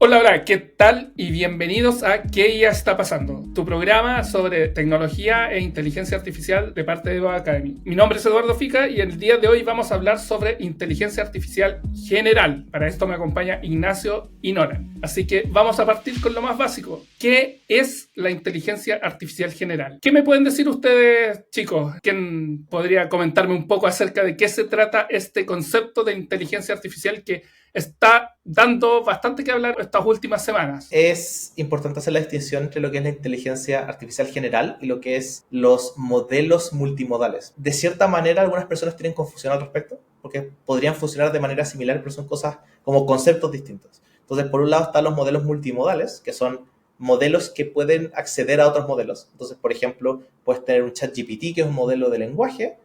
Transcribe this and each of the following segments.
Hola, hola, ¿qué tal? Y bienvenidos a ¿Qué ya está pasando? Tu programa sobre tecnología e inteligencia artificial de parte de Eva Academy. Mi nombre es Eduardo Fica y el día de hoy vamos a hablar sobre inteligencia artificial general. Para esto me acompaña Ignacio y Nora. Así que vamos a partir con lo más básico. ¿Qué es la inteligencia artificial general? ¿Qué me pueden decir ustedes, chicos? ¿Quién podría comentarme un poco acerca de qué se trata este concepto de inteligencia artificial que está dando bastante que hablar estas últimas semanas? Es importante hacer la distinción entre lo que es la inteligencia artificial general y lo que es los modelos multimodales. De cierta manera, algunas personas tienen confusión al respecto, porque podrían funcionar de manera similar, pero son cosas como conceptos distintos. Entonces, por un lado están los modelos multimodales, que son modelos que pueden acceder a otros modelos. Entonces, por ejemplo, puedes tener un ChatGPT, que es un modelo de lenguaje,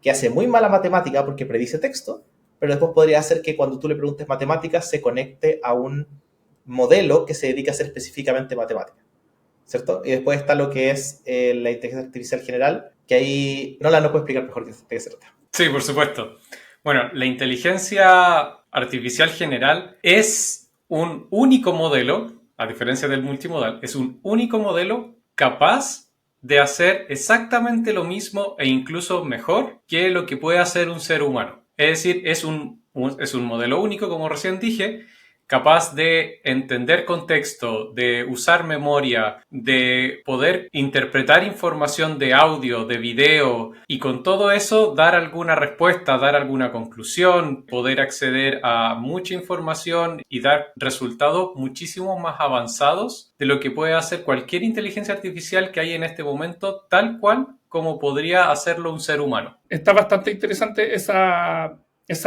que hace muy mala matemática porque predice texto, pero después podría hacer que cuando tú le preguntes matemáticas se conecte a un modelo que se dedica a hacer específicamente matemática, ¿cierto? Y después está lo que es la inteligencia artificial general, que ahí no la puedo explicar mejor de qué se trata. Sí, por supuesto. Bueno, la inteligencia artificial general es un único modelo, a diferencia del multimodal, es un único modelo capaz de hacer exactamente lo mismo e incluso mejor que lo que puede hacer un ser humano. Es decir, es un modelo único, como recién dije, capaz de entender contexto, de usar memoria, de poder interpretar información de audio, de video y con todo eso dar alguna respuesta, dar alguna conclusión, poder acceder a mucha información y dar resultados muchísimo más avanzados de lo que puede hacer cualquier inteligencia artificial que hay en este momento, tal cual como podría hacerlo un ser humano. Está bastante interesante esa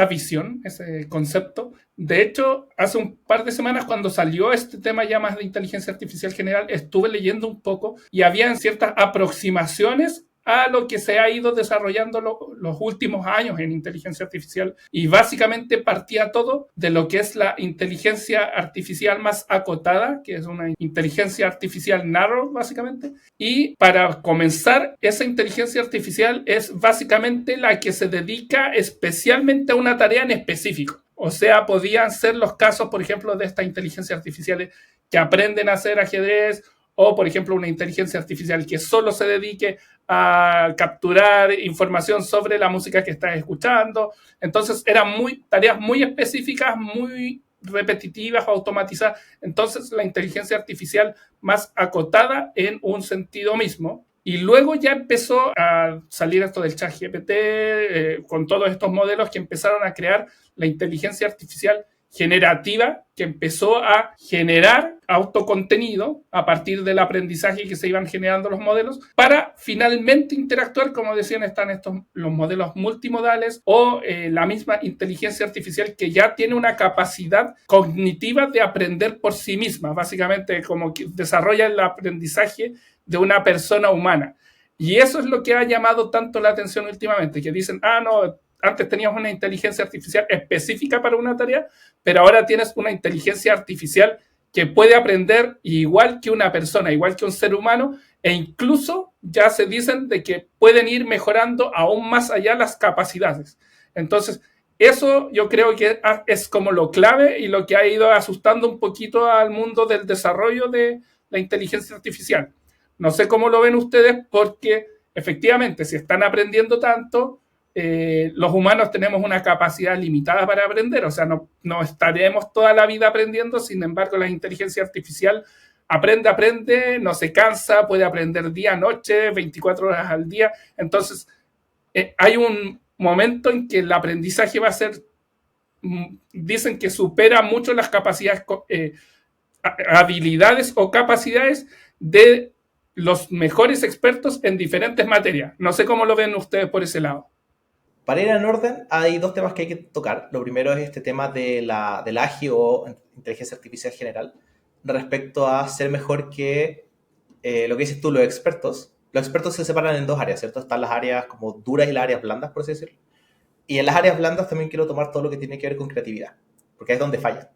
visión, ese concepto. De hecho, hace un par de semanas cuando salió este tema ya más de inteligencia artificial general, estuve leyendo un poco y habían ciertas aproximaciones a lo que se ha ido desarrollando los últimos años en inteligencia artificial y básicamente partía todo de lo que es la inteligencia artificial más acotada, que es una inteligencia artificial narrow básicamente, y para comenzar, esa inteligencia artificial es básicamente la que se dedica especialmente a una tarea en específico. O sea, podían ser los casos, por ejemplo, de estas inteligencias artificiales que aprenden a hacer ajedrez o, por ejemplo, una inteligencia artificial que solo se dedique a capturar información sobre la música que estás escuchando. Entonces, eran tareas muy específicas, muy repetitivas, automatizadas. Entonces, la inteligencia artificial más acotada en un sentido mismo. Y luego ya empezó a salir esto del ChatGPT, con todos estos modelos que empezaron a crear la inteligencia artificial generativa, que empezó a generar autocontenido a partir del aprendizaje que se iban generando los modelos, para finalmente interactuar, como decían, están los modelos multimodales o la misma inteligencia artificial que ya tiene una capacidad cognitiva de aprender por sí misma, básicamente como que desarrolla el aprendizaje de una persona humana. Y eso es lo que ha llamado tanto la atención últimamente, que dicen, no, antes tenías una inteligencia artificial específica para una tarea, pero ahora tienes una inteligencia artificial que puede aprender igual que una persona, igual que un ser humano, e incluso ya se dicen de que pueden ir mejorando aún más allá las capacidades. Entonces, eso yo creo que es como lo clave y lo que ha ido asustando un poquito al mundo del desarrollo de la inteligencia artificial. No sé cómo lo ven ustedes, porque efectivamente, si están aprendiendo tanto, los humanos tenemos una capacidad limitada para aprender, o sea, no estaremos toda la vida aprendiendo. Sin embargo, la inteligencia artificial aprende, no se cansa, puede aprender día, noche, 24 horas al día. Entonces, hay un momento en que el aprendizaje va a ser, dicen que supera mucho las capacidades, habilidades o capacidades de los mejores expertos en diferentes materias. No sé cómo lo ven ustedes por ese lado. Para ir en orden, hay dos temas que hay que tocar. Lo primero es este tema del AGI o inteligencia artificial general, respecto a ser mejor que lo que dices tú, los expertos. Los expertos se separan en dos áreas, ¿cierto? Están las áreas como duras y las áreas blandas, por así decirlo. Y en las áreas blandas también quiero tomar todo lo que tiene que ver con creatividad, porque es donde fallan.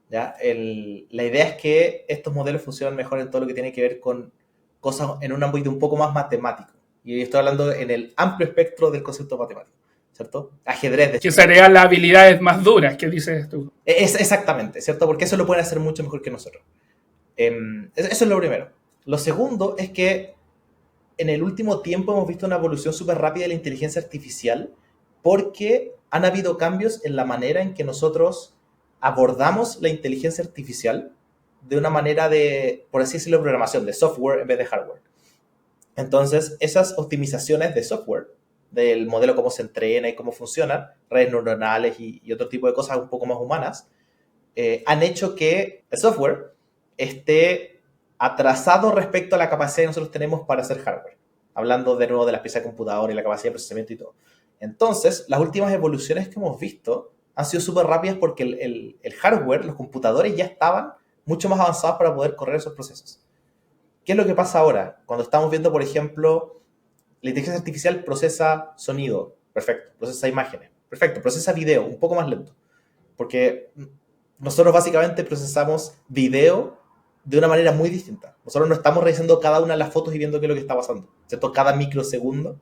¿Ya? La idea es que estos modelos funcionan mejor en todo lo que tiene que ver con cosas en un ámbito un poco más matemático. Y estoy hablando en el amplio espectro del concepto matemático. O ¿cierto? Ajedrez, de Que hecho. serían las habilidades más duras que dices tú. Exactamente, ¿cierto? Porque eso lo pueden hacer mucho mejor que nosotros. Eso es lo primero. Lo segundo es que en el último tiempo hemos visto una evolución súper rápida de la inteligencia artificial porque han habido cambios en la manera en que nosotros abordamos la inteligencia artificial de una manera de, por así decirlo, programación, de software en vez de hardware. Entonces, esas optimizaciones de software, del modelo cómo se entrena y cómo funciona, redes neuronales y otro tipo de cosas un poco más humanas, han hecho que el software esté atrasado respecto a la capacidad que nosotros tenemos para hacer hardware. Hablando de nuevo de las piezas de computador y la capacidad de procesamiento y todo. Entonces, las últimas evoluciones que hemos visto han sido súper rápidas porque el hardware, los computadores ya estaban mucho más avanzados para poder correr esos procesos. ¿Qué es lo que pasa ahora? Cuando estamos viendo, por ejemplo, la inteligencia artificial procesa sonido, perfecto, procesa imágenes, perfecto, procesa video, un poco más lento, porque nosotros básicamente procesamos video de una manera muy distinta. Nosotros no estamos revisando cada una de las fotos y viendo qué es lo que está pasando, ¿cierto? Cada microsegundo,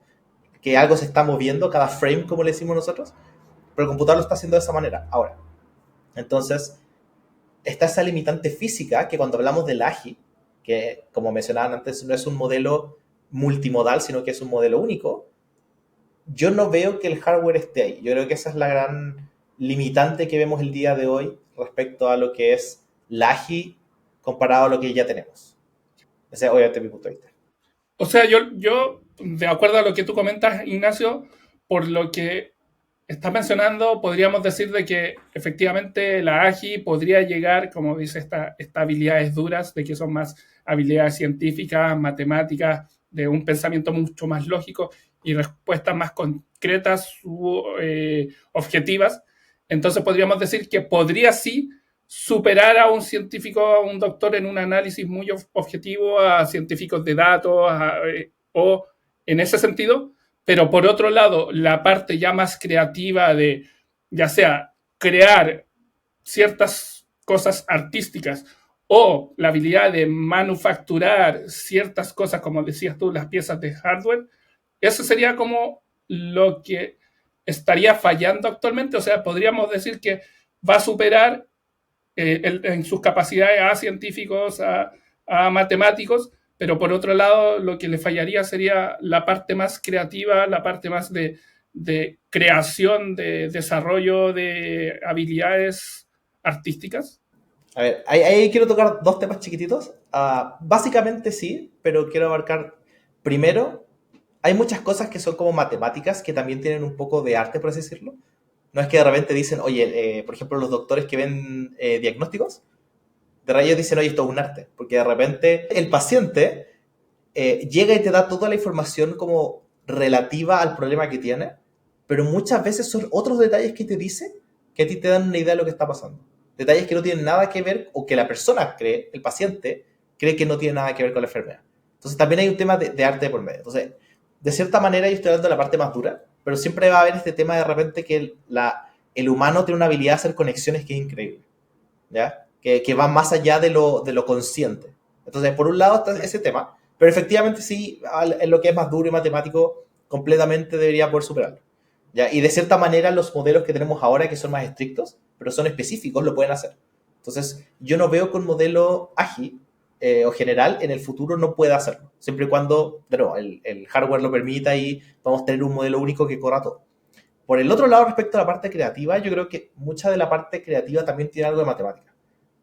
que algo se está moviendo, cada frame, como le decimos nosotros, pero el computador lo está haciendo de esa manera. Ahora, entonces, está esa limitante física que cuando hablamos del AGI, que como mencionaban antes, no es un modelo multimodal, sino que es un modelo único, yo no veo que el hardware esté ahí. Yo creo que esa es la gran limitante que vemos el día de hoy respecto a lo que es la AGI comparado a lo que ya tenemos. Ese es obviamente mi punto de vista. O sea, yo, de acuerdo a lo que tú comentas, Ignacio, por lo que estás mencionando, podríamos decir de que efectivamente la AGI podría llegar, como dice, estas habilidades duras, de que son más habilidades científicas, matemáticas, de un pensamiento mucho más lógico y respuestas más concretas u objetivas. Entonces podríamos decir que podría sí superar a un científico, a un doctor en un análisis muy objetivo, a científicos de datos, o en ese sentido, pero por otro lado, la parte ya más creativa de, ya sea crear ciertas cosas artísticas o la habilidad de manufacturar ciertas cosas, como decías tú, las piezas de hardware, eso sería como lo que estaría fallando actualmente. O sea, podríamos decir que va a superar en sus capacidades a científicos, a matemáticos, pero por otro lado lo que le fallaría sería la parte más creativa, la parte más de creación, de desarrollo de habilidades artísticas. A ver, ahí quiero tocar dos temas chiquititos. Básicamente sí, pero quiero abarcar primero, hay muchas cosas que son como matemáticas que también tienen un poco de arte, por así decirlo. No es que de repente dicen, oye, por ejemplo, los doctores que ven diagnósticos, de rayos dicen, oye, esto es un arte, porque de repente el paciente llega y te da toda la información como relativa al problema que tiene, pero muchas veces son otros detalles que te dice que a ti te dan una idea de lo que está pasando. Detalles que no tienen nada que ver o que la persona cree, el paciente, cree que no tiene nada que ver con la enfermedad. Entonces también hay un tema de arte por medio. Entonces, de cierta manera yo estoy hablando de la parte más dura, pero siempre va a haber este tema de repente que el humano tiene una habilidad de hacer conexiones que es increíble, ¿ya? Que va más allá de lo consciente. Entonces, por un lado está ese tema, pero efectivamente sí, en lo que es más duro y matemático, completamente debería poder superarlo, ¿ya? Y de cierta manera los modelos que tenemos ahora, que son más estrictos, pero son específicos, lo pueden hacer. Entonces, yo no veo que un modelo ágil o general en el futuro no pueda hacerlo, siempre y cuando, de nuevo, el hardware lo permita y vamos a tener un modelo único que corra todo. Por el otro lado, respecto a la parte creativa, yo creo que mucha de la parte creativa también tiene algo de matemática.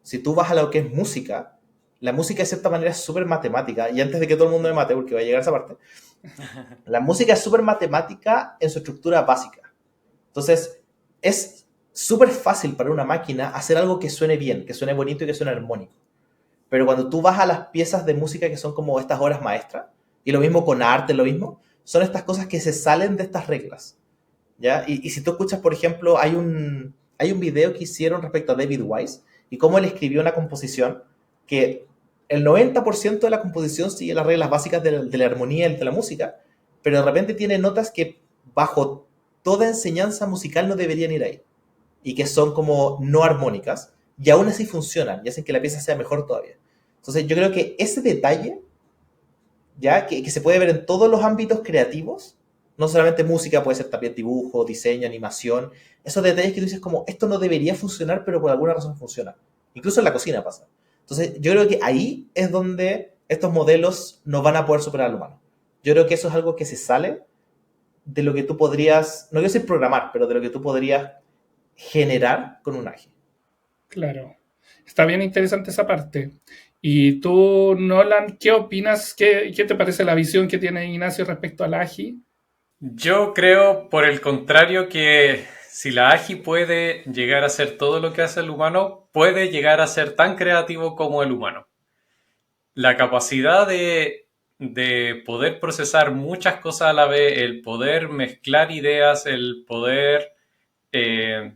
Si tú vas a lo que es música, la música de cierta manera es súper matemática, y antes de que todo el mundo me mate, porque va a llegar a esa parte, la música es súper matemática en su estructura básica. Entonces, es súper fácil para una máquina hacer algo que suene bien, que suene bonito y que suene armónico. Pero cuando tú vas a las piezas de música que son como estas obras maestras, y lo mismo con arte, lo mismo, son estas cosas que se salen de estas reglas, ¿ya? Y si tú escuchas, por ejemplo, hay un video que hicieron respecto a David Wise y cómo él escribió una composición que el 90% de la composición sigue las reglas básicas de la armonía y de la música, pero de repente tiene notas que bajo toda enseñanza musical no deberían ir ahí y que son como no armónicas y aún así funcionan y hacen que la pieza sea mejor todavía. Entonces yo creo que ese detalle, ya que se puede ver en todos los ámbitos creativos, No solamente música, puede ser también dibujo, diseño, animación. Esos detalles que tú dices como, esto no debería funcionar, pero por alguna razón funciona. Incluso en la cocina pasa. Entonces, yo creo que ahí es donde estos modelos no van a poder superar al humano. Yo creo que eso es algo que se sale de lo que tú podrías, no quiero decir programar, pero de lo que tú podrías generar con un AGI. Claro. Está bien interesante esa parte. Y tú, Nolan, ¿qué opinas? ¿Qué te parece la visión que tiene Ignacio respecto al AGI? Yo creo, por el contrario, que si la AGI puede llegar a hacer todo lo que hace el humano, puede llegar a ser tan creativo como el humano. La capacidad de poder procesar muchas cosas a la vez, el poder mezclar ideas, el poder eh,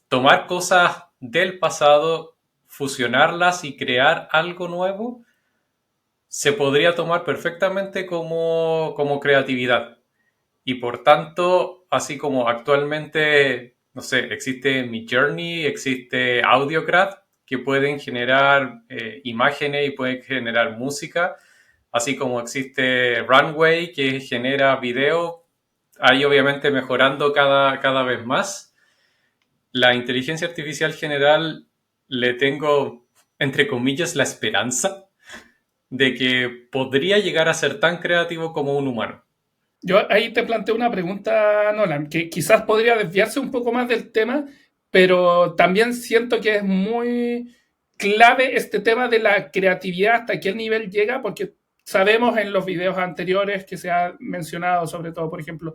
tomar cosas del pasado, fusionarlas y crear algo nuevo, se podría tomar perfectamente como creatividad. Y por tanto, así como actualmente, no sé, existe Midjourney, existe Audiograph, que pueden generar imágenes y pueden generar música, así como existe Runway, que genera video, ahí obviamente mejorando cada vez más. La inteligencia artificial general le tengo, entre comillas, la esperanza de que podría llegar a ser tan creativo como un humano. Yo ahí te planteo una pregunta, Nolan, que quizás podría desviarse un poco más del tema, pero también siento que es muy clave este tema de la creatividad, hasta qué nivel llega, porque sabemos en los videos anteriores que se ha mencionado, sobre todo, por ejemplo,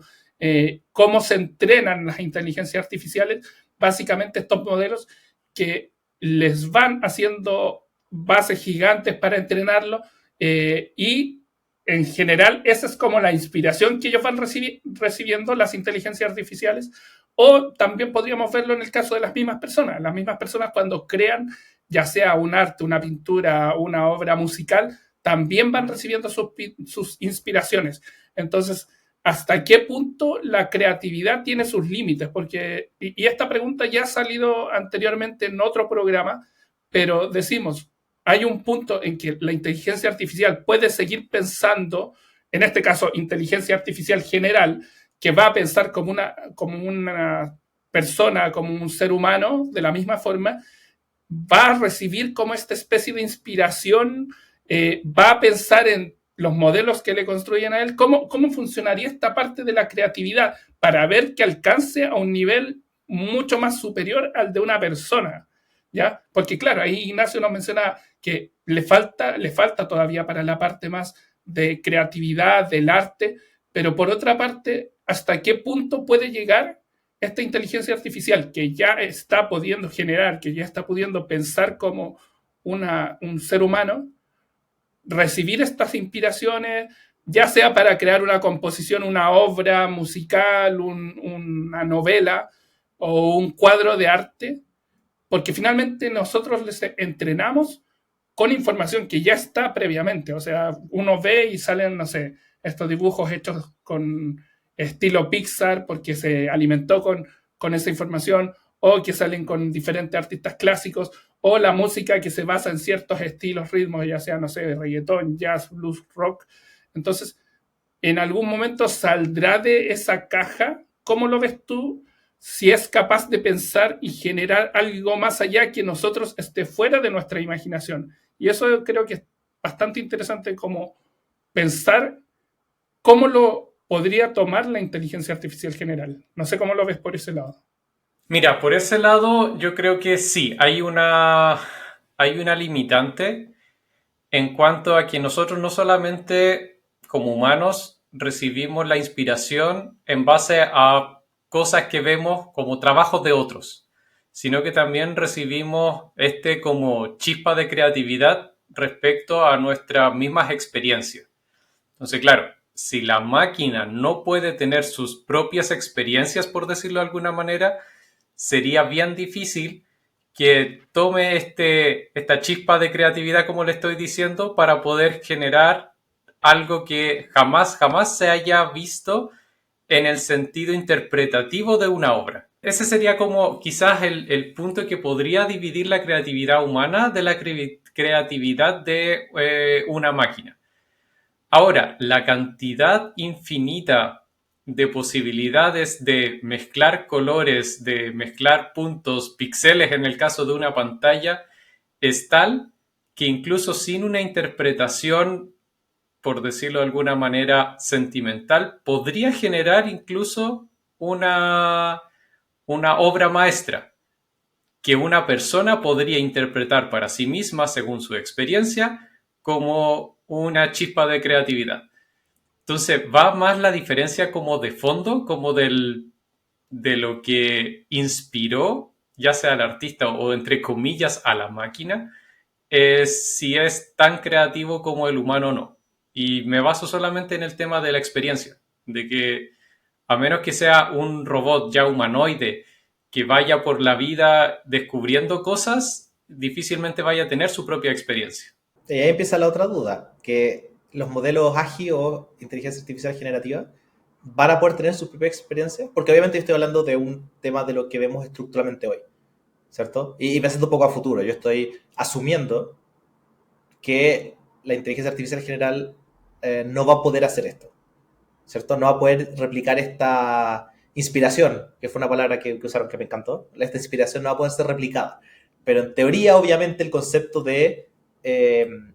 cómo se entrenan las inteligencias artificiales, básicamente estos modelos que les van haciendo bases gigantes para entrenarlo y en general, esa es como la inspiración que ellos van recibiendo, las inteligencias artificiales, o también podríamos verlo en el caso de las mismas personas. Las mismas personas cuando crean, ya sea un arte, una pintura, una obra musical, también van recibiendo sus inspiraciones. Entonces, ¿hasta qué punto la creatividad tiene sus límites? Porque, y esta pregunta ya ha salido anteriormente en otro programa, pero decimos, hay un punto en que la inteligencia artificial puede seguir pensando, en este caso, inteligencia artificial general, que va a pensar como una persona, como un ser humano, de la misma forma, va a recibir como esta especie de inspiración, va a pensar en los modelos que le construyen a él, cómo funcionaría esta parte de la creatividad para ver que alcance a un nivel mucho más superior al de una persona. ¿Ya? Porque claro, ahí Ignacio nos menciona que le falta todavía para la parte más de creatividad, del arte, pero por otra parte, ¿hasta qué punto puede llegar esta inteligencia artificial que ya está pudiendo generar, que ya está pudiendo pensar como un ser humano, recibir estas inspiraciones, ya sea para crear una composición, una obra musical, una novela o un cuadro de arte? Porque finalmente nosotros les entrenamos con información que ya está previamente. O sea, uno ve y salen, no sé, estos dibujos hechos con estilo Pixar porque se alimentó con esa información, o que salen con diferentes artistas clásicos, o la música que se basa en ciertos estilos, ritmos, ya sea, no sé, reggaetón, jazz, blues, rock. Entonces, en algún momento saldrá de esa caja. ¿Cómo lo ves tú? Si es capaz de pensar y generar algo más allá que nosotros esté fuera de nuestra imaginación. Y eso creo que es bastante interesante, como pensar cómo lo podría tomar la inteligencia artificial general. No sé cómo lo ves por ese lado. Mira, por ese lado yo creo que sí, hay una limitante en cuanto a que nosotros no solamente como humanos recibimos la inspiración en base a cosas que vemos como trabajos de otros, sino que también recibimos como chispa de creatividad respecto a nuestras mismas experiencias. Entonces, claro, si la máquina no puede tener sus propias experiencias, por decirlo de alguna manera, sería bien difícil que tome esta chispa de creatividad, como le estoy diciendo, para poder generar algo que jamás se haya visto en el sentido interpretativo de una obra. Ese sería como quizás el punto que podría dividir la creatividad humana de la creatividad de una máquina. Ahora, la cantidad infinita de posibilidades de mezclar colores, de mezclar puntos, píxeles en el caso de una pantalla, es tal que incluso sin una interpretación, por decirlo de alguna manera, sentimental, podría generar incluso una obra maestra que una persona podría interpretar para sí misma, según su experiencia, como una chispa de creatividad. Entonces, va más la diferencia como de fondo, como de lo que inspiró, ya sea al artista o entre comillas a la máquina, es si es tan creativo como el humano o no. Y me baso solamente en el tema de la experiencia, de que a menos que sea un robot ya humanoide que vaya por la vida descubriendo cosas, difícilmente vaya a tener su propia experiencia. Y ahí empieza la otra duda, que los modelos AGI o inteligencia artificial generativa van a poder tener su propia experiencia, porque obviamente yo estoy hablando de un tema de lo que vemos estructuralmente hoy, ¿cierto? Y pensando un poco a futuro, yo estoy asumiendo que la inteligencia artificial general no va a poder hacer esto, ¿cierto? No va a poder replicar esta inspiración, que fue una palabra que usaron que me encantó. Esta inspiración no va a poder ser replicada. Pero en teoría, obviamente, el concepto de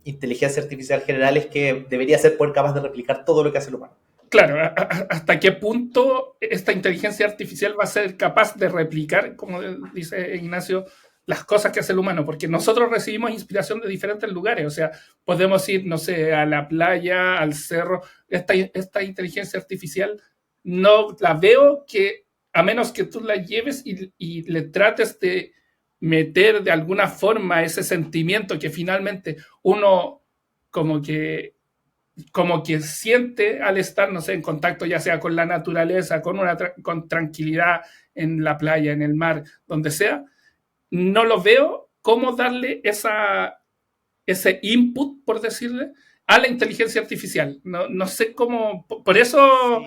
inteligencia artificial general es que debería ser poder capaz de replicar todo lo que hace el humano. Claro, ¿hasta qué punto esta inteligencia artificial va a ser capaz de replicar, como dice Ignacio, las cosas que hace el humano? Porque nosotros recibimos inspiración de diferentes lugares, o sea, podemos ir, no sé, a la playa, al cerro. Esta inteligencia artificial no la veo que, a menos que tú la lleves y le trates de meter de alguna forma ese sentimiento que finalmente uno como que siente al estar, no sé, en contacto ya sea con la naturaleza, con tranquilidad en la playa, en el mar, donde sea, no lo veo cómo darle ese input, por decirle, a la inteligencia artificial. No sé cómo, por eso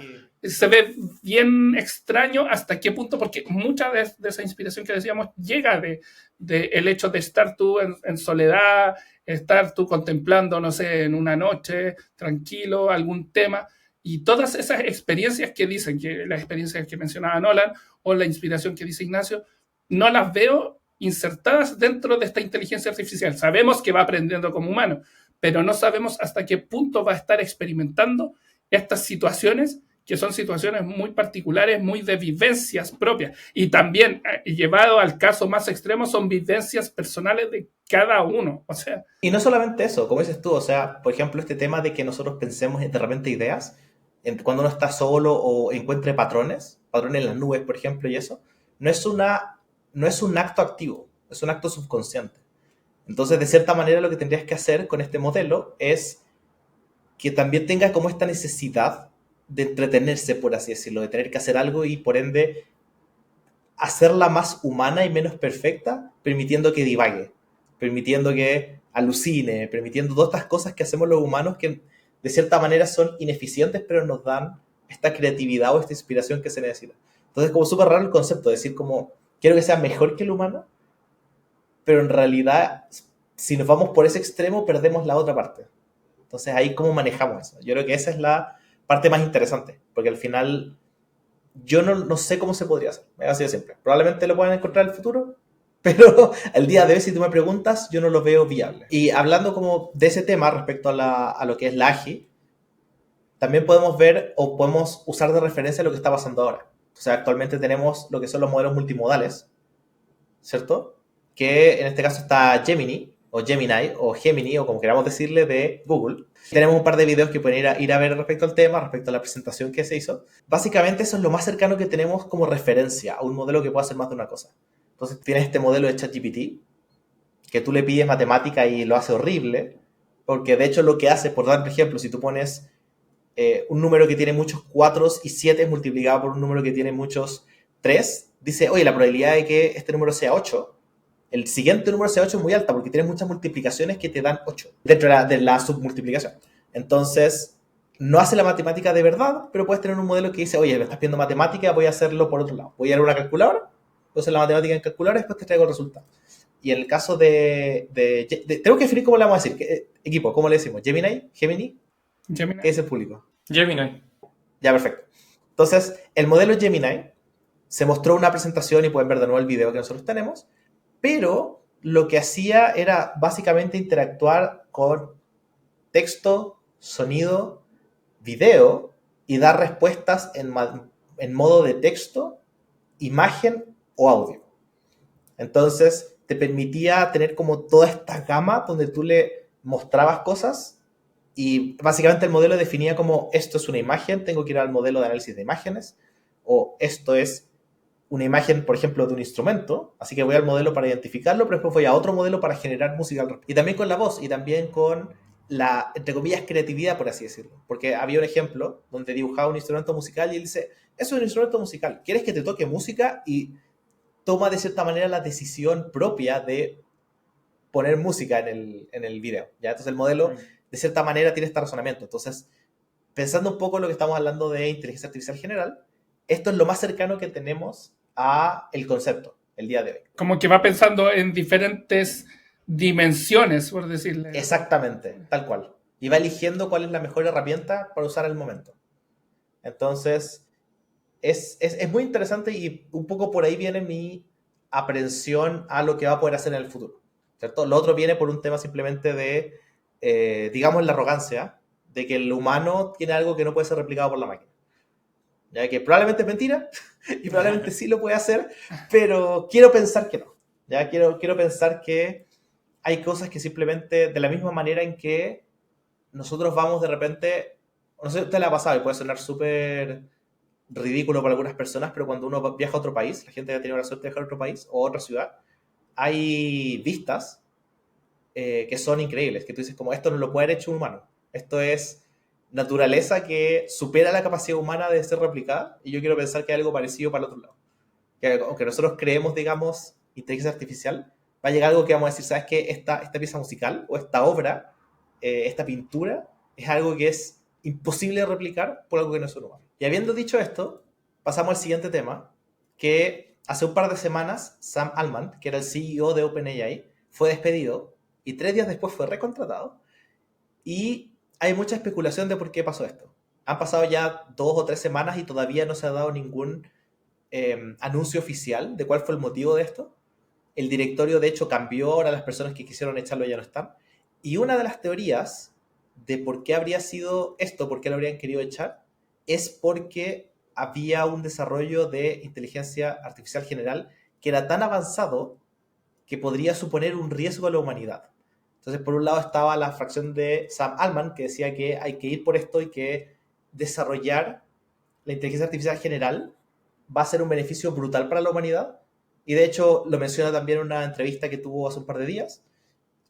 se ve bien extraño hasta qué punto, porque mucha de esa inspiración que decíamos llega de el hecho de estar tú en soledad, estar tú contemplando, no sé, en una noche, tranquilo, algún tema, y todas esas experiencias que dicen, que las experiencias que mencionaba Nolan, o la inspiración que dice Ignacio, no las veo insertadas dentro de esta inteligencia artificial. Sabemos que va aprendiendo como humano, pero no sabemos hasta qué punto va a estar experimentando estas situaciones, que son situaciones muy particulares, muy de vivencias propias. Y también, llevado al caso más extremo, son vivencias personales de cada uno. O sea, y no solamente eso, como dices tú, o sea, por ejemplo, este tema de que nosotros pensemos de repente ideas, cuando uno está solo o encuentre patrones en las nubes, por ejemplo, y eso, no es un acto activo, es un acto subconsciente. Entonces, de cierta manera, lo que tendrías que hacer con este modelo es que también tenga como esta necesidad de entretenerse, por así decirlo, de tener que hacer algo y, por ende, hacerla más humana y menos perfecta, permitiendo que divague, permitiendo que alucine, permitiendo todas estas cosas que hacemos los humanos que, de cierta manera, son ineficientes, pero nos dan esta creatividad o esta inspiración que se necesita. Entonces, como súper raro el concepto de decir como, quiero que sea mejor que el humano, pero en realidad, si nos vamos por ese extremo, perdemos la otra parte. Entonces, ahí cómo manejamos eso. Yo creo que esa es la parte más interesante, porque al final yo no sé cómo se podría hacer. Es así de simple. Probablemente lo puedan encontrar en el futuro, pero al día de hoy, si tú me preguntas, yo no lo veo viable. Y hablando como de ese tema respecto a lo que es la AGI, también podemos ver o podemos usar de referencia lo que está pasando ahora. O sea, actualmente tenemos lo que son los modelos multimodales, ¿cierto? Que en este caso está Gemini, o Gemini, o como queramos decirle, de Google. Tenemos un par de videos que pueden ir a ver respecto al tema, respecto a la presentación que se hizo. Básicamente eso es lo más cercano que tenemos como referencia a un modelo que pueda hacer más de una cosa. Entonces tienes este modelo de ChatGPT, que tú le pides matemática y lo hace horrible, porque de hecho lo que hace, por dar un ejemplo, si tú pones un número que tiene muchos 4 y 7 multiplicado por un número que tiene muchos 3, dice, oye, la probabilidad de que este número sea 8, el siguiente número sea 8 es muy alta porque tienes muchas multiplicaciones que te dan 8 dentro de la submultiplicación. Entonces, no hace la matemática de verdad, pero puedes tener un modelo que dice, oye, me estás pidiendo matemática, voy a hacerlo por otro lado. Voy a ir a una calculadora, voy a hacer la matemática en calculadora y después te traigo el resultado. Y en el caso tengo que definir cómo le vamos a decir. Equipo, ¿cómo le decimos? ¿Gemini? Gemini. ¿Qué es el público? Gemini. Ya, perfecto. Entonces, el modelo Gemini se mostró una presentación y pueden ver de nuevo el video que nosotros tenemos, pero lo que hacía era básicamente interactuar con texto, sonido, video y dar respuestas en modo de texto, imagen o audio. Entonces, te permitía tener como toda esta gama donde tú le mostrabas cosas y básicamente el modelo definía como esto es una imagen, tengo que ir al modelo de análisis de imágenes, o esto es una imagen, por ejemplo, de un instrumento, así que voy al modelo para identificarlo, pero después voy a otro modelo para generar música al respecto. Y también con la voz, y también con la, entre comillas, creatividad, por así decirlo. Porque había un ejemplo donde dibujaba un instrumento musical y él dice, eso es un instrumento musical, ¿quieres que te toque música? Y toma de cierta manera la decisión propia de poner música en el video, ¿ya? Entonces el modelo, de cierta manera, tiene este razonamiento. Entonces, pensando un poco en lo que estamos hablando de inteligencia artificial general, esto es lo más cercano que tenemos a el concepto el día de hoy. Como que va pensando en diferentes dimensiones, por decirle. Exactamente, tal cual. Y va eligiendo cuál es la mejor herramienta para usar al momento. Entonces, es muy interesante y un poco por ahí viene mi aprehensión a lo que va a poder hacer en el futuro, ¿cierto? Lo otro viene por un tema simplemente de, digamos, la arrogancia de que el humano tiene algo que no puede ser replicado por la máquina. Ya que probablemente es mentira y probablemente sí lo puede hacer, pero quiero pensar que no. Ya quiero pensar que hay cosas que simplemente, de la misma manera en que nosotros vamos de repente, no sé si a usted le ha pasado y puede sonar súper ridículo para algunas personas, pero cuando uno viaja a otro país, la gente que ha tenido la suerte de viajar a otro país o a otra ciudad, hay vistas que son increíbles, que tú dices como esto no lo puede haber hecho un humano, esto es naturaleza que supera la capacidad humana de ser replicada, y yo quiero pensar que hay algo parecido para el otro lado, que aunque nosotros creemos, digamos, inteligencia artificial, va a llegar algo que vamos a decir, ¿sabes qué? Esta pieza musical o esta obra, esta pintura, es algo que es imposible de replicar por algo que no es humano. Y habiendo dicho esto, pasamos al siguiente tema, que hace un par de semanas Sam Altman, que era el CEO de OpenAI, fue despedido y 3 días después fue recontratado, y hay mucha especulación de por qué pasó esto. Han pasado ya 2 o 3 semanas y todavía no se ha dado ningún anuncio oficial de cuál fue el motivo de esto. El directorio, de hecho, cambió, ahora las personas que quisieron echarlo ya no están. Y una de las teorías de por qué habría sido esto, por qué lo habrían querido echar, es porque había un desarrollo de inteligencia artificial general que era tan avanzado que podría suponer un riesgo a la humanidad. Entonces, por un lado estaba la fracción de Sam Altman, que decía que hay que ir por esto y que desarrollar la inteligencia artificial general va a ser un beneficio brutal para la humanidad. Y de hecho lo menciona también en una entrevista que tuvo hace un par de días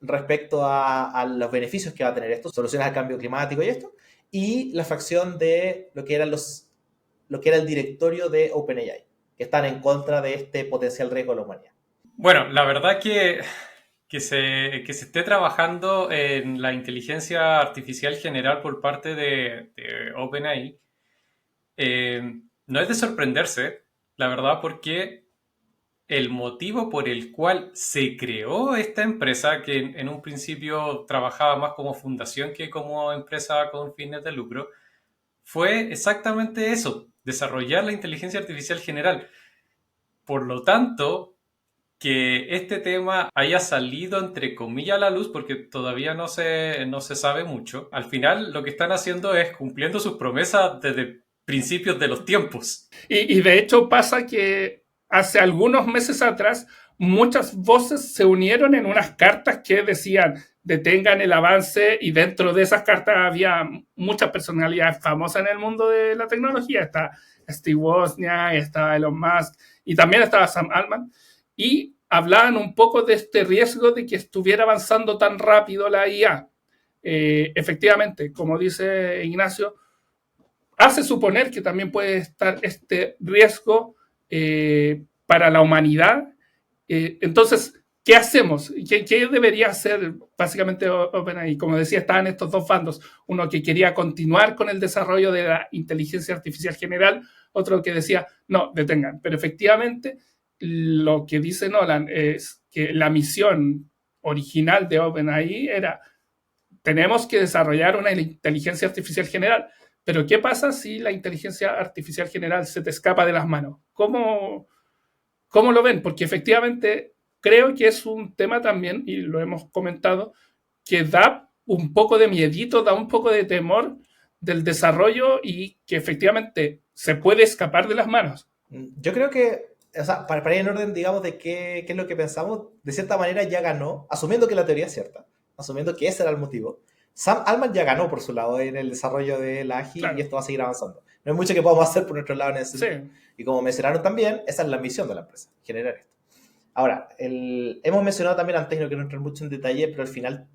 respecto a los beneficios que va a tener esto, soluciones al cambio climático y esto, y la fracción de lo que era el directorio de OpenAI, que están en contra de este potencial riesgo a la humanidad. Bueno, la verdad que se esté trabajando en la inteligencia artificial general por parte de OpenAI no es de sorprenderse, la verdad, porque el motivo por el cual se creó esta empresa, que en un principio trabajaba más como fundación que como empresa con fines de lucro, fue exactamente eso, desarrollar la inteligencia artificial general. Por lo tanto, que este tema haya salido entre comillas a la luz, porque todavía no se sabe mucho, al final lo que están haciendo es cumpliendo sus promesas desde principios de los tiempos. Y de hecho pasa que hace algunos meses atrás muchas voces se unieron en unas cartas que decían detengan el avance, y dentro de esas cartas había muchas personalidades famosas en el mundo de la tecnología. Está Steve Wozniak, está Elon Musk y también estaba Sam Altman, y hablaban un poco de este riesgo de que estuviera avanzando tan rápido la IA. Efectivamente, como dice Ignacio, hace suponer que también puede estar este riesgo para la humanidad. Entonces, ¿qué hacemos? ¿Qué debería hacer básicamente OpenAI? Como decía, estaban estos dos bandos, uno que quería continuar con el desarrollo de la inteligencia artificial general, otro que decía, no, detengan. Pero efectivamente, lo que dice Nolan es que la misión original de OpenAI era, tenemos que desarrollar una inteligencia artificial general, Pero ¿qué pasa si la inteligencia artificial general se te escapa de las manos? ¿Cómo lo ven? Porque efectivamente creo que es un tema también, y lo hemos comentado, que da un poco de miedito, da un poco de temor del desarrollo y que efectivamente se puede escapar de las manos. Yo creo que, o sea, para ir en orden, digamos, de qué es lo que pensamos, de cierta manera ya ganó, asumiendo que la teoría es cierta, asumiendo que ese era el motivo. Sam Altman ya ganó por su lado en el desarrollo de la AGI, Claro. y esto va a seguir avanzando. No hay mucho que podamos hacer por nuestro lado en ese sentido. Sí. Y como mencionaron también, esa es la misión de la empresa, generar esto. Ahora, hemos mencionado también antes, no quiero entrar mucho en detalle, pero al final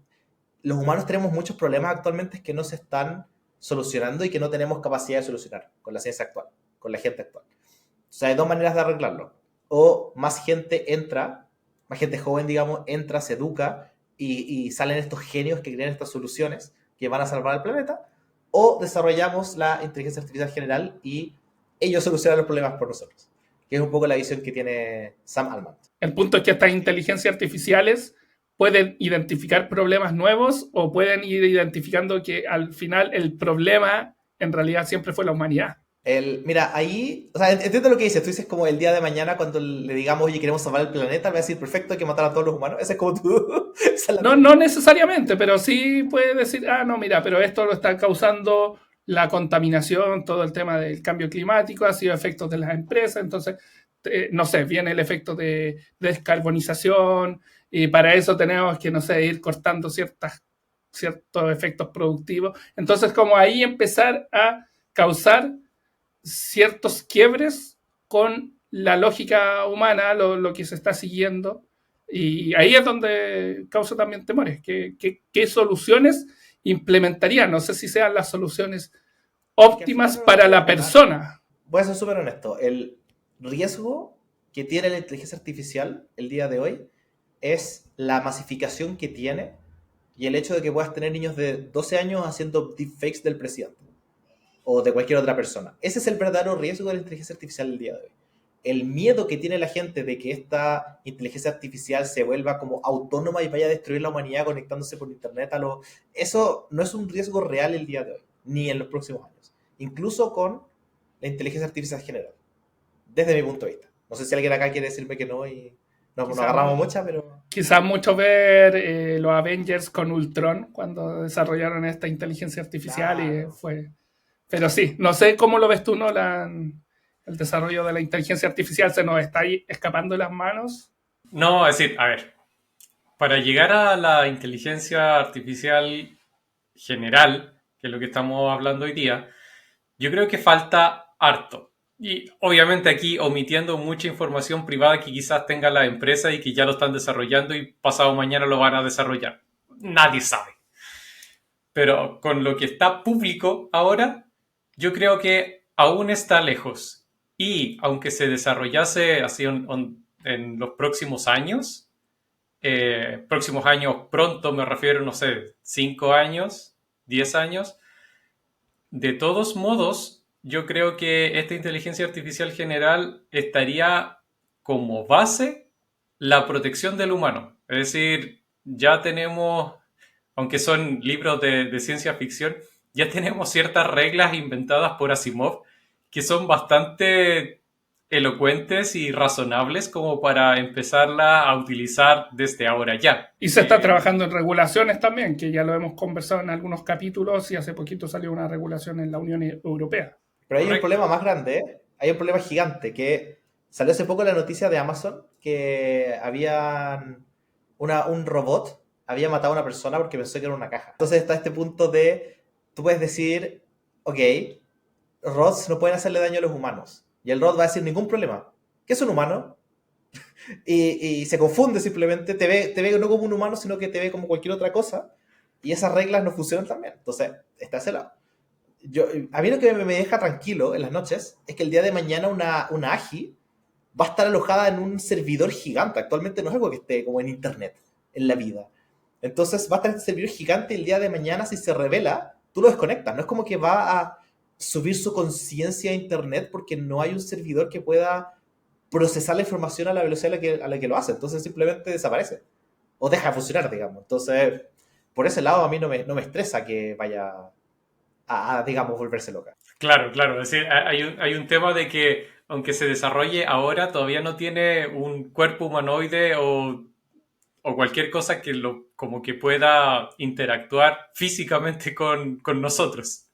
los humanos tenemos muchos problemas actualmente que no se están solucionando y que no tenemos capacidad de solucionar con la ciencia actual, con la gente actual. O sea, hay dos maneras de arreglarlo. O más gente entra, más gente joven, digamos, entra, se educa y salen estos genios que crean estas soluciones que van a salvar al planeta. O desarrollamos la inteligencia artificial general y ellos solucionan los problemas por nosotros. Que es un poco la visión que tiene Sam Altman. El punto es que estas inteligencias artificiales pueden identificar problemas nuevos o pueden ir identificando que al final el problema en realidad siempre fue la humanidad. Mira, ahí, o sea, entiendo lo que dices. Tú dices como el día de mañana cuando le digamos, oye, queremos salvar el planeta, va a decir, perfecto, hay que matar a todos los humanos. Ese es como tú. No necesariamente, pero sí puede decir, no, mira, pero esto lo está causando la contaminación, todo el tema del cambio climático, ha sido efectos de las empresas, entonces, no sé, viene el efecto de descarbonización y para eso tenemos que, no sé, ir cortando ciertos efectos productivos. Entonces, como ahí empezar a causar ciertos quiebres con la lógica humana, lo que se está siguiendo. Y ahí es donde causa también temores. ¿Qué soluciones implementarían? No sé si sean las soluciones óptimas para la persona. Voy a ser súper honesto. El riesgo que tiene la inteligencia artificial el día de hoy es la masificación que tiene y el hecho de que puedas tener niños de 12 años haciendo deepfakes del presidente o de cualquier otra persona. Ese es el verdadero riesgo de la inteligencia artificial el día de hoy. El miedo que tiene la gente de que esta inteligencia artificial se vuelva como autónoma y vaya a destruir la humanidad conectándose por internet eso no es un riesgo real el día de hoy, ni en los próximos años. Incluso con la inteligencia artificial general, desde mi punto de vista. No sé si alguien acá quiere decirme que no y nos agarramos mucha, pero... Quizás mucho ver los Avengers con Ultron cuando desarrollaron esta inteligencia artificial y fue... Pero sí, no sé cómo lo ves tú, Nolan. El desarrollo de la inteligencia artificial se nos está ahí escapando de las manos. No, es decir, a ver, para llegar a la inteligencia artificial general, que es lo que estamos hablando hoy día, yo creo que falta harto. Y obviamente aquí omitiendo mucha información privada que quizás tenga la empresa y que ya lo están desarrollando y pasado mañana lo van a desarrollar. Nadie sabe. Pero con lo que está público ahora, yo creo que aún está lejos. Y aunque se desarrollase así en los próximos años pronto me refiero, no sé, 5 años, 10 años, de todos modos, yo creo que esta inteligencia artificial general estaría como base la protección del humano. Es decir, ya tenemos, aunque son libros de ciencia ficción, ya tenemos ciertas reglas inventadas por Asimov que son bastante elocuentes y razonables como para empezarla a utilizar desde ahora ya. Y se está trabajando en regulaciones también, que ya lo hemos conversado en algunos capítulos y hace poquito salió una regulación en la Unión Europea. Pero hay un problema más grande, ¿eh? Hay un problema gigante que salió hace poco la noticia de Amazon que un robot había matado a una persona porque pensó que era una caja. Entonces está este punto de, tú puedes decir, ok, robots no pueden hacerle daño a los humanos. Y el robot va a decir, ningún problema. ¿Qué es un humano? y se confunde simplemente, te ve no como un humano, sino que te ve como cualquier otra cosa. Y esas reglas no funcionan también. Entonces, está ese lado. A mí lo que me deja tranquilo en las noches es que el día de mañana una AGI va a estar alojada en un servidor gigante. Actualmente no es algo que esté como en internet, en la vida. Entonces va a estar este servidor gigante y el día de mañana, si se revela, tú lo desconectas. No es como que va a subir su conciencia a internet porque no hay un servidor que pueda procesar la información a la velocidad a la que lo hace. Entonces simplemente desaparece. O deja de funcionar, digamos. Entonces, por ese lado a mí no me estresa que vaya digamos, volverse loca. Claro, claro. Es decir, hay un tema de que aunque se desarrolle ahora, todavía no tiene un cuerpo humanoide o cualquier cosa que como que pueda interactuar físicamente con nosotros.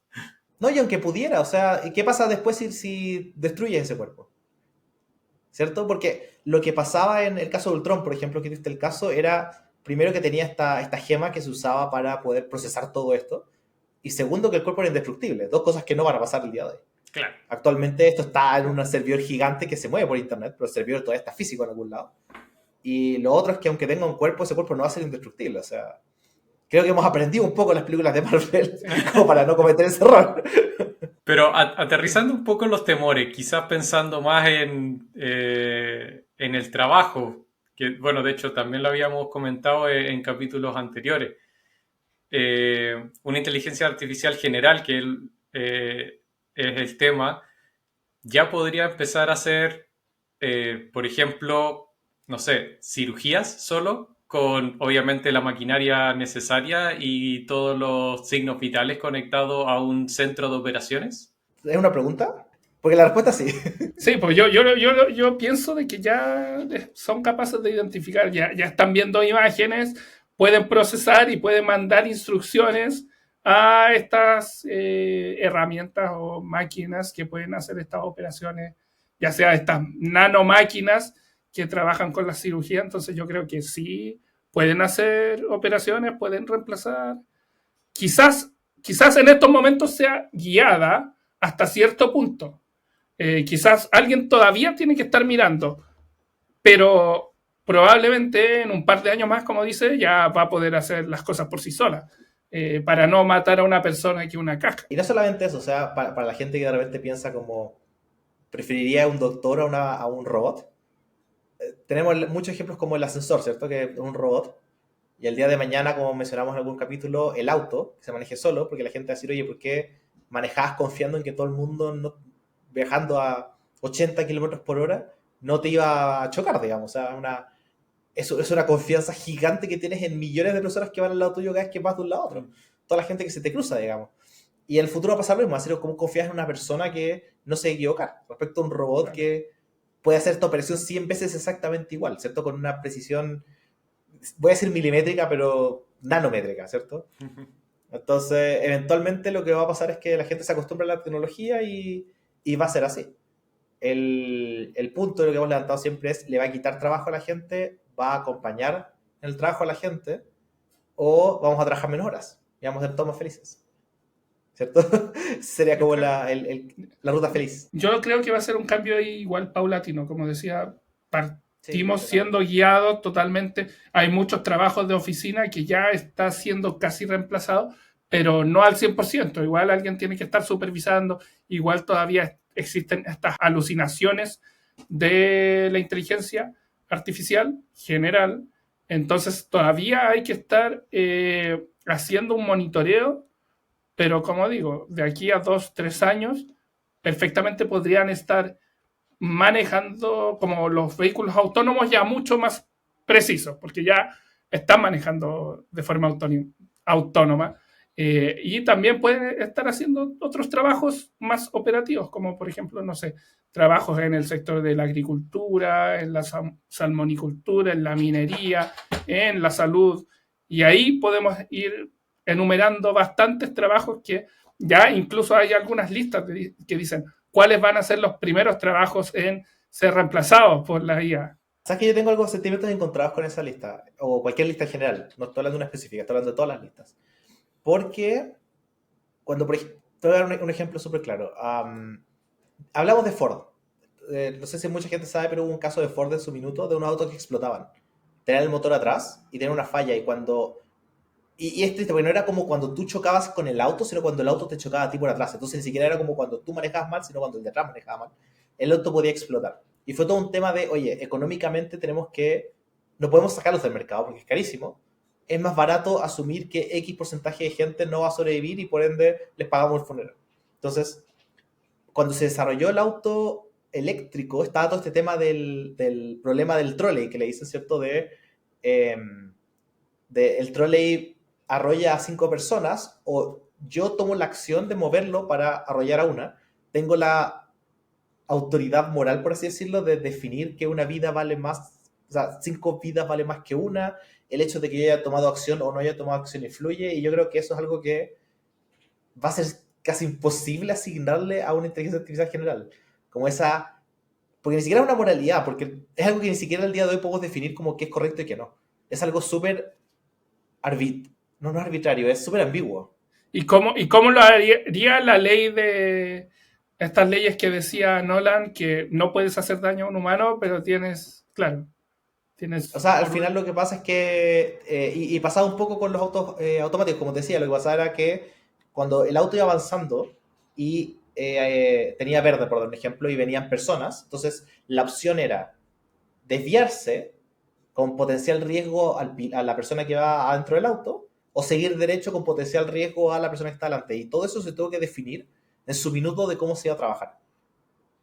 No, y aunque pudiera, o sea, ¿y qué pasa después si destruyes ese cuerpo? ¿Cierto? Porque lo que pasaba en el caso de Ultron, por ejemplo, que viste el caso, era primero que tenía esta gema que se usaba para poder procesar todo esto, y segundo que el cuerpo era indestructible, dos cosas que no van a pasar el día de hoy. Claro. Actualmente esto está en un servidor gigante que se mueve por internet, pero el servidor todavía está físico en algún lado. Y lo otro es que aunque tenga un cuerpo, ese cuerpo no va a ser indestructible. O sea, creo que hemos aprendido un poco en las películas de Marvel como para no cometer ese error. Pero aterrizando un poco en los temores, quizás pensando más en el trabajo, que bueno, de hecho también lo habíamos comentado en capítulos anteriores. Una inteligencia artificial general, que es el tema, ya podría empezar a hacer, por ejemplo, no sé, cirugías solo, con obviamente la maquinaria necesaria y todos los signos vitales conectados a un centro de operaciones. ¿Es una pregunta? Porque la respuesta es sí. Sí, pues yo pienso de que ya son capaces de identificar, ya están viendo imágenes, pueden procesar y pueden mandar instrucciones a estas herramientas o máquinas que pueden hacer estas operaciones, ya sea estas nanomáquinas que trabajan con la cirugía. Entonces yo creo que sí pueden hacer operaciones, pueden reemplazar. Quizás en estos momentos sea guiada hasta cierto punto. Quizás alguien todavía tiene que estar mirando, pero probablemente en un par de años más, como dice, ya va a poder hacer las cosas por sí sola, para no matar a una persona que una caja. Y no solamente eso, o sea, para la gente que de repente piensa como preferiría un doctor a un robot. Tenemos muchos ejemplos como el ascensor, ¿cierto? Que es un robot. Y el día de mañana, como mencionamos en algún capítulo, el auto, que se maneje solo, porque la gente va a decir, oye, ¿por qué manejabas confiando en que todo el mundo, no, viajando a 80 kilómetros por hora, no te iba a chocar, digamos? O sea, eso es una confianza gigante que tienes en millones de personas que van al lado tuyo cada vez que vas de un lado a otro. Toda la gente que se te cruza, digamos. Y en el futuro va a pasar lo mismo, va a ser como confías en una persona que no se equivoca respecto a un robot que puede hacer esta operación 100 veces exactamente igual, ¿cierto? Con una precisión, voy a decir milimétrica, pero nanométrica, ¿cierto? Entonces, eventualmente lo que va a pasar es que la gente se acostumbra a la tecnología y va a ser así. El punto de lo que hemos levantado siempre es, ¿le va a quitar trabajo a la gente? ¿Va a acompañar el trabajo a la gente? ¿O vamos a trabajar menos horas? Y vamos a ser todos más felices. ¿Cierto? Sería como la ruta feliz. Yo creo que va a ser un cambio igual paulatino, como decía, Sí, partimos siendo guiados totalmente. Hay muchos trabajos de oficina que ya está siendo casi reemplazado, pero no al 100%. Igual alguien tiene que estar supervisando, igual todavía existen estas alucinaciones de la inteligencia artificial general. Entonces todavía hay que estar haciendo un monitoreo, pero como digo, de aquí a 2, 3 años perfectamente podrían estar manejando como los vehículos autónomos ya mucho más precisos, porque ya están manejando de forma autónoma. Y también pueden estar haciendo otros trabajos más operativos, como por ejemplo, no sé, trabajos en el sector de la agricultura, en la salmonicultura, en la minería, en la salud. Y ahí podemos ir enumerando bastantes trabajos que ya incluso hay algunas listas que dicen cuáles van a ser los primeros trabajos en ser reemplazados por la IA. ¿Sabes que yo tengo algo sentimientos encontrados con esa lista? O cualquier lista en general. No estoy hablando de una específica, estoy hablando de todas las listas. Porque cuando, por ejemplo, te voy a dar un ejemplo súper claro. Hablamos de Ford. No sé si mucha gente sabe, pero hubo un caso de Ford en su minuto de unos autos que explotaban. Tenían el motor atrás y tenían una falla. Y es triste porque no era como cuando tú chocabas con el auto, sino cuando el auto te chocaba a ti por atrás. Entonces ni siquiera era como cuando tú manejabas mal, sino cuando el de atrás manejaba mal. El auto podía explotar. Y fue todo un tema de, oye, económicamente no podemos sacarlos del mercado porque es carísimo. Es más barato asumir que X porcentaje de gente no va a sobrevivir y por ende les pagamos el funeral. Entonces, cuando se desarrolló el auto eléctrico, estaba todo este tema del problema del trolley, que le dicen, ¿cierto? El trolley arrolla a 5 personas o yo tomo la acción de moverlo para arrollar a una, tengo la autoridad moral, por así decirlo, de definir que una vida vale más, o sea, 5 vidas vale más que una, el hecho de que yo haya tomado acción o no haya tomado acción influye, y yo creo que eso es algo que va a ser casi imposible asignarle a una inteligencia artificial general, como esa, porque ni siquiera es una moralidad, porque es algo que ni siquiera al día de hoy podemos definir como qué es correcto y qué no. Es algo súper no, no es arbitrario, es súper ambiguo. ¿Y cómo lo haría la ley de estas leyes que decía Nolan, que no puedes hacer daño a un humano, pero tienes, claro, O tienes... sea, al final lo que pasa es que, y pasaba un poco con los autos automáticos, como te decía, lo que pasaba era que cuando el auto iba avanzando y tenía verde, por dar un ejemplo, y venían personas, entonces la opción era desviarse con potencial riesgo a la persona que va adentro del auto, o seguir derecho con potencial riesgo a la persona que está delante. Y todo eso se tuvo que definir en su minuto de cómo se iba a trabajar.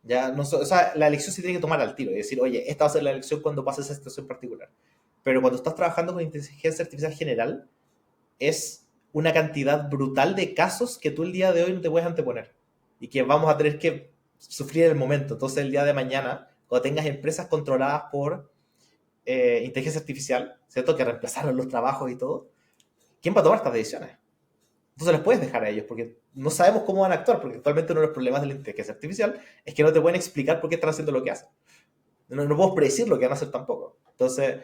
Ya no, o sea, la elección se tiene que tomar al tiro y decir, oye, esta va a ser la elección cuando pase esa situación particular. Pero cuando estás trabajando con inteligencia artificial general, es una cantidad brutal de casos que tú el día de hoy no te puedes anteponer y que vamos a tener que sufrir en el momento. Entonces, el día de mañana, cuando tengas empresas controladas por inteligencia artificial, ¿cierto? Que reemplazaron los trabajos y todo, ¿quién va a tomar estas decisiones? Entonces les puedes dejar a ellos, porque no sabemos cómo van a actuar, porque actualmente uno de los problemas de la inteligencia artificial es que no te pueden explicar por qué están haciendo lo que hacen. No, no podemos predecir lo que van a hacer tampoco. Entonces,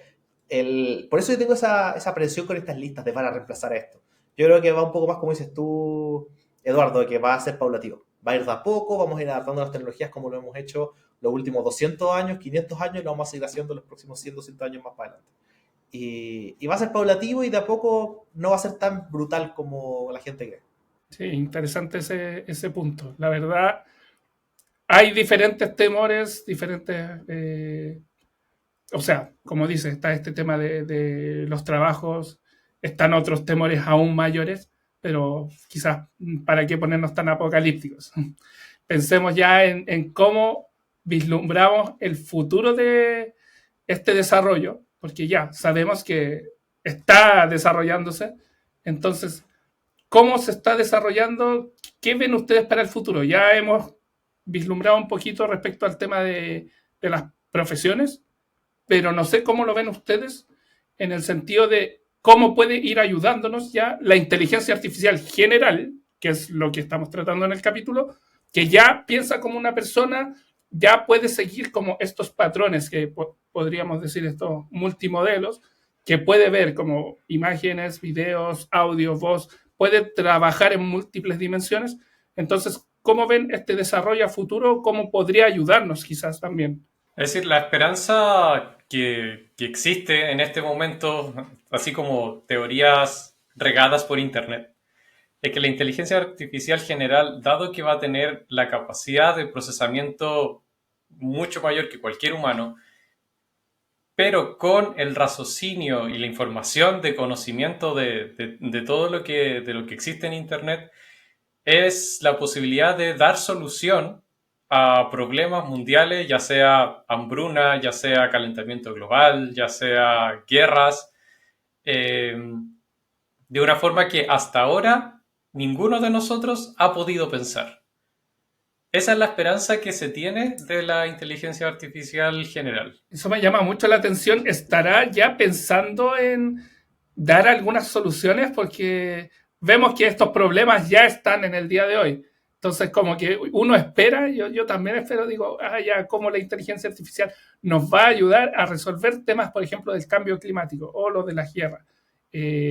por eso yo tengo esa presión con estas listas de para reemplazar a esto. Yo creo que va un poco más, como dices tú, Eduardo, que va a ser paulatativo. Va a ir de a poco, vamos a ir adaptando las tecnologías como lo hemos hecho los últimos 200 años, 500 años, y lo vamos a seguir haciendo los próximos 100, 200 años más para adelante. Y va a ser paulatativo y de a poco no va a ser tan brutal como la gente cree. Sí, interesante ese punto. La verdad, hay diferentes temores, diferentes... o sea, como dice, está este tema de los trabajos, están otros temores aún mayores, pero quizás para qué ponernos tan apocalípticos. Pensemos ya en cómo vislumbramos el futuro de este desarrollo, porque ya sabemos que está desarrollándose. Entonces, ¿cómo se está desarrollando? ¿Qué ven ustedes para el futuro? Ya hemos vislumbrado un poquito respecto al tema de las profesiones, pero no sé cómo lo ven ustedes en el sentido de cómo puede ir ayudándonos ya la inteligencia artificial general, que es lo que estamos tratando en el capítulo, que ya piensa como una persona, ya puede seguir como estos patrones que podríamos decir estos multimodelos, que puede ver como imágenes, videos, audio, voz, puede trabajar en múltiples dimensiones. Entonces, ¿cómo ven este desarrollo a futuro? ¿Cómo podría ayudarnos quizás también? Es decir, la esperanza que existe en este momento, así como teorías regadas por Internet, es que la inteligencia artificial general, dado que va a tener la capacidad de procesamiento mucho mayor que cualquier humano, pero con el raciocinio y la información de conocimiento de todo de lo que existe en Internet, es la posibilidad de dar solución a problemas mundiales, ya sea hambruna, ya sea calentamiento global, ya sea guerras, de una forma que hasta ahora ninguno de nosotros ha podido pensar. Esa es la esperanza que se tiene de la inteligencia artificial general. Eso me llama mucho la atención. ¿Estará ya pensando en dar algunas soluciones? Porque vemos que estos problemas ya están en el día de hoy. Entonces, como que uno espera, yo también espero, digo, ya cómo la inteligencia artificial nos va a ayudar a resolver temas, por ejemplo, del cambio climático o lo de la guerra.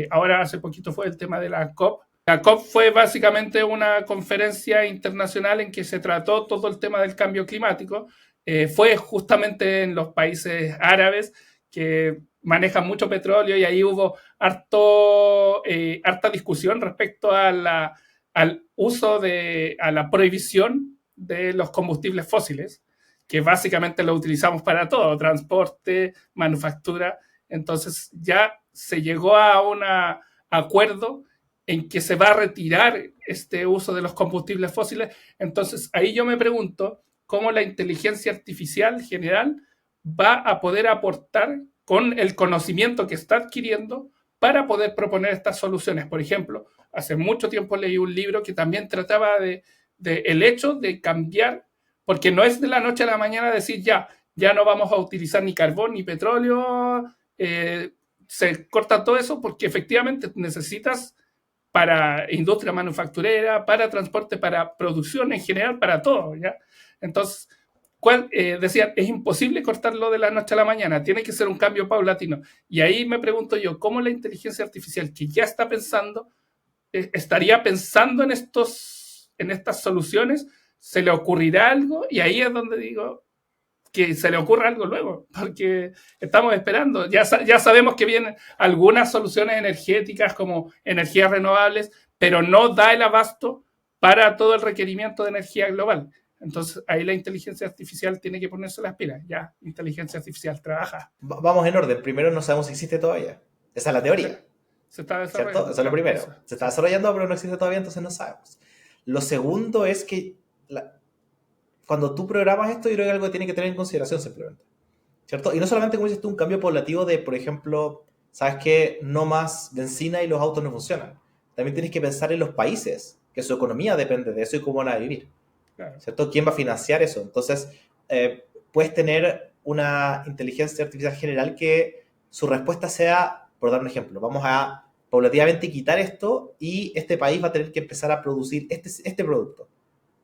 Ahora, hace poquito fue el tema de la COP. La COP fue básicamente una conferencia internacional en que se trató todo el tema del cambio climático. Fue justamente en los países árabes que manejan mucho petróleo y ahí hubo harta discusión respecto al uso a la prohibición de los combustibles fósiles, que básicamente lo utilizamos para todo, transporte, manufactura. Entonces ya se llegó a un acuerdo en que se va a retirar este uso de los combustibles fósiles. Entonces ahí yo me pregunto cómo la inteligencia artificial general va a poder aportar con el conocimiento que está adquiriendo para poder proponer estas soluciones. Por ejemplo, hace mucho tiempo leí un libro que también trataba de el hecho de cambiar, porque no es de la noche a la mañana decir ya no vamos a utilizar ni carbón ni petróleo, se corta todo eso porque efectivamente necesitas para industria manufacturera, para transporte, para producción en general, para todo, ¿ya? Entonces, decían, es imposible cortarlo de la noche a la mañana, tiene que ser un cambio paulatino. Y ahí me pregunto yo, ¿cómo la inteligencia artificial que ya está pensando, estaría pensando en estas soluciones? ¿Se le ocurrirá algo? Y ahí es donde digo que se le ocurra algo luego, porque estamos esperando. Ya sabemos que vienen algunas soluciones energéticas como energías renovables, pero no da el abasto para todo el requerimiento de energía global. Entonces ahí la inteligencia artificial tiene que ponerse las pilas. Ya, inteligencia artificial trabaja. Vamos en orden. Primero, no sabemos si existe todavía. Esa es la teoría. Se está desarrollando. ¿Cierto? Eso es lo primero. Se está desarrollando, pero no existe todavía, entonces no sabemos. Lo segundo es que cuando tú programas esto, yo creo que algo que tiene que tener en consideración simplemente. ¿Cierto? Y no solamente, como dices tú, un cambio poblativo de, por ejemplo, ¿sabes qué? No más benzina y los autos no funcionan. También tienes que pensar en los países, que su economía depende de eso y cómo van a vivir. Claro. ¿Cierto? ¿Quién va a financiar eso? Entonces, puedes tener una inteligencia artificial general que su respuesta sea, por dar un ejemplo, vamos a paulatinamente quitar esto y este país va a tener que empezar a producir este producto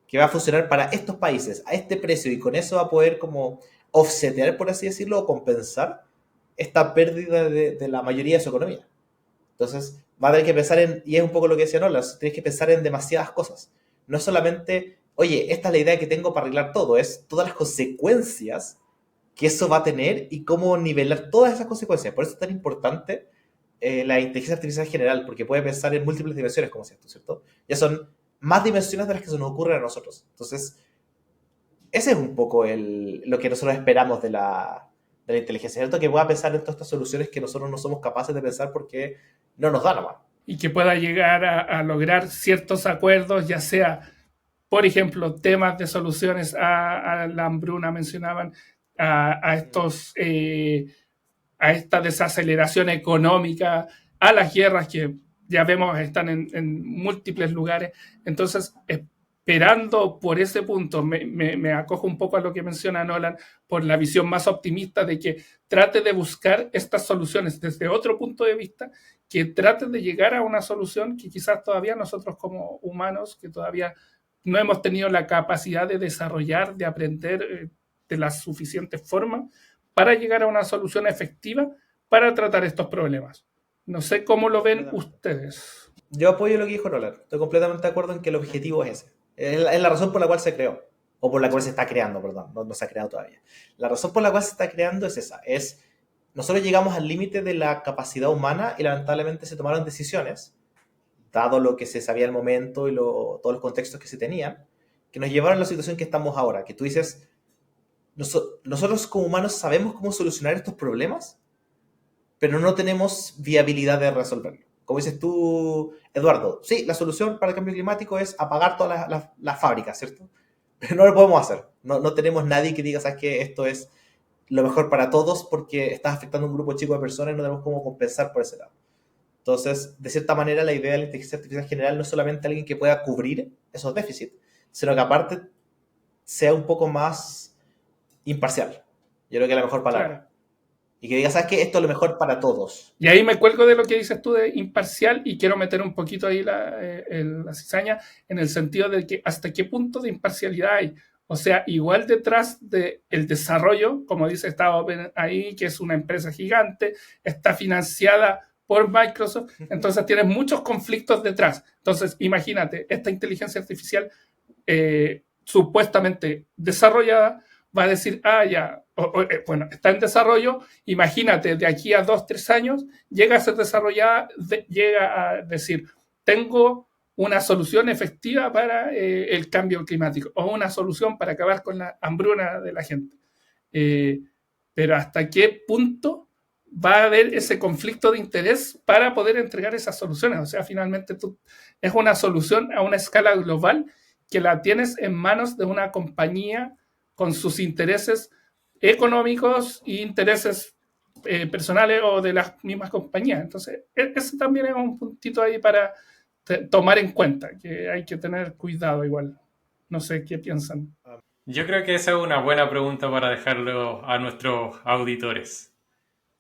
que va a funcionar para estos países a este precio y con eso va a poder como offsetear, por así decirlo, o compensar esta pérdida de la mayoría de su economía. Entonces, va a tener que pensar en, y es un poco lo que decía Nolan, tienes que pensar en demasiadas cosas. No solamente, oye, esta es la idea que tengo para arreglar todo, es todas las consecuencias que eso va a tener y cómo nivelar todas esas consecuencias. Por eso es tan importante la inteligencia artificial general, porque puede pensar en múltiples dimensiones, como decías tú, ¿cierto? Ya son más dimensiones de las que se nos ocurren a nosotros. Entonces, ese es un poco lo que nosotros esperamos de la inteligencia, ¿cierto? Que pueda pensar en todas estas soluciones que nosotros no somos capaces de pensar porque no nos da nomás. Y que pueda llegar a lograr ciertos acuerdos, ya sea, por ejemplo, temas de soluciones a la hambruna, mencionaban, a esta desaceleración económica, a las guerras que ya vemos están en múltiples lugares. Entonces, esperando por ese punto, me acojo un poco a lo que menciona Nolan, por la visión más optimista de que trate de buscar estas soluciones desde otro punto de vista, que trate de llegar a una solución que quizás todavía nosotros como humanos, que todavía no hemos tenido la capacidad de desarrollar, de aprender de la suficiente forma para llegar a una solución efectiva para tratar estos problemas. No sé cómo lo ven ustedes. Yo apoyo lo que dijo Nolan. Estoy completamente de acuerdo en que el objetivo es ese. Es la razón por la cual se creó. O por la cual se está creando, perdón. No se ha creado todavía. La razón por la cual se está creando es esa. Nosotros llegamos al límite de la capacidad humana y lamentablemente se tomaron decisiones, dado lo que se sabía al momento y todos los contextos que se tenían, que nos llevaron a la situación que estamos ahora. Que tú dices, nosotros como humanos sabemos cómo solucionar estos problemas, pero no tenemos viabilidad de resolverlo. Como dices tú, Eduardo, sí, la solución para el cambio climático es apagar todas las fábricas, ¿cierto? Pero no lo podemos hacer. No tenemos nadie que diga, ¿sabes qué? Esto es lo mejor para todos porque estás afectando a un grupo chico de personas y no tenemos cómo compensar por ese lado. Entonces, de cierta manera, la idea de la inteligencia artificial general no es solamente alguien que pueda cubrir esos déficits, sino que aparte sea un poco más imparcial. Yo creo que es la mejor palabra. Claro. Y que diga, ¿sabes qué? Esto es lo mejor para todos. Y ahí me cuelgo de lo que dices tú de imparcial y quiero meter un poquito ahí la cizaña en el sentido de que hasta qué punto de imparcialidad hay. O sea, igual detrás del desarrollo, como dice, está OpenAI, que es una empresa gigante, está financiada por Microsoft, entonces tienes muchos conflictos detrás. Entonces, imagínate, esta inteligencia artificial supuestamente desarrollada va a decir, bueno, está en desarrollo, imagínate, de aquí a 2-3 años, llega a ser desarrollada, llega a decir, tengo una solución efectiva para el cambio climático o una solución para acabar con la hambruna de la gente. Pero ¿hasta qué punto va a haber ese conflicto de interés para poder entregar esas soluciones? O sea, finalmente es una solución a una escala global que la tienes en manos de una compañía con sus intereses económicos e intereses personales o de las mismas compañías. Entonces, ese también es un puntito ahí para tomar en cuenta, que hay que tener cuidado igual. No sé qué piensan. Yo creo que esa es una buena pregunta para dejarlo a nuestros auditores.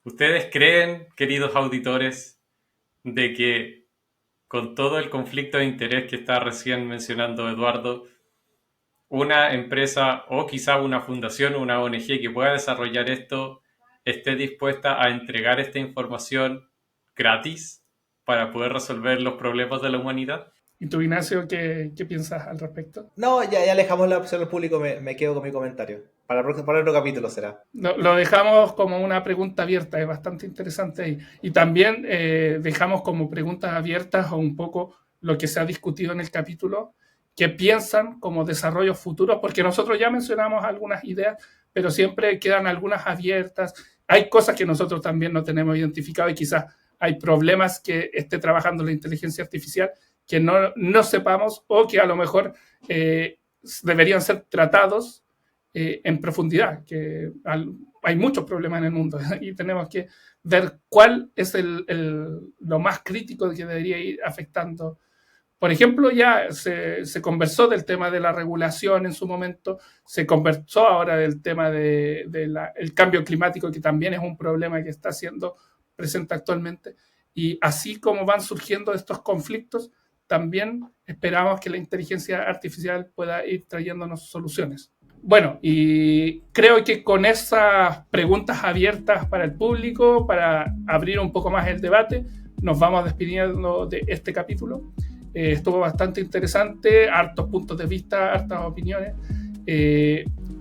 ¿Ustedes creen, queridos auditores, de que con todo el conflicto de interés que está recién mencionando Eduardo, una empresa o quizá una fundación o una ONG que pueda desarrollar esto esté dispuesta a entregar esta información gratis para poder resolver los problemas de la humanidad? ¿Y tú, Ignacio, qué piensas al respecto? No, ya alejamos la opción al público, me quedo con mi comentario. Para otro capítulo será. Lo dejamos como una pregunta abierta, es bastante interesante ahí. Y también dejamos como preguntas abiertas o un poco lo que se ha discutido en el capítulo, qué piensan como desarrollos futuros, porque nosotros ya mencionamos algunas ideas, pero siempre quedan algunas abiertas. Hay cosas que nosotros también no tenemos identificado y quizás hay problemas que esté trabajando la inteligencia artificial que no sepamos o que a lo mejor deberían ser tratados en profundidad, que hay muchos problemas en el mundo y tenemos que ver cuál es lo más crítico que debería ir afectando. Por ejemplo, ya se conversó del tema de la regulación en su momento, se conversó ahora del tema del cambio climático, que también es un problema que está siendo presente actualmente. Y así como van surgiendo estos conflictos, también esperamos que la inteligencia artificial pueda ir trayéndonos soluciones. Bueno, y creo que con esas preguntas abiertas para el público, para abrir un poco más el debate, nos vamos despidiendo de este capítulo. Estuvo bastante interesante, hartos puntos de vista, hartas opiniones.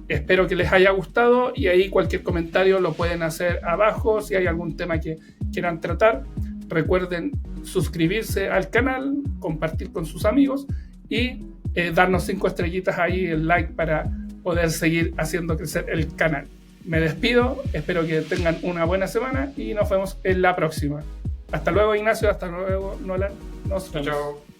Espero que les haya gustado y ahí cualquier comentario lo pueden hacer abajo si hay algún tema que quieran tratar. Recuerden suscribirse al canal, compartir con sus amigos y darnos 5 estrellitas ahí, el like para poder seguir haciendo crecer el canal. Me despido, espero que tengan una buena semana y nos vemos en la próxima. Hasta luego, Ignacio, hasta luego, Nolan. Nos vemos. Chao.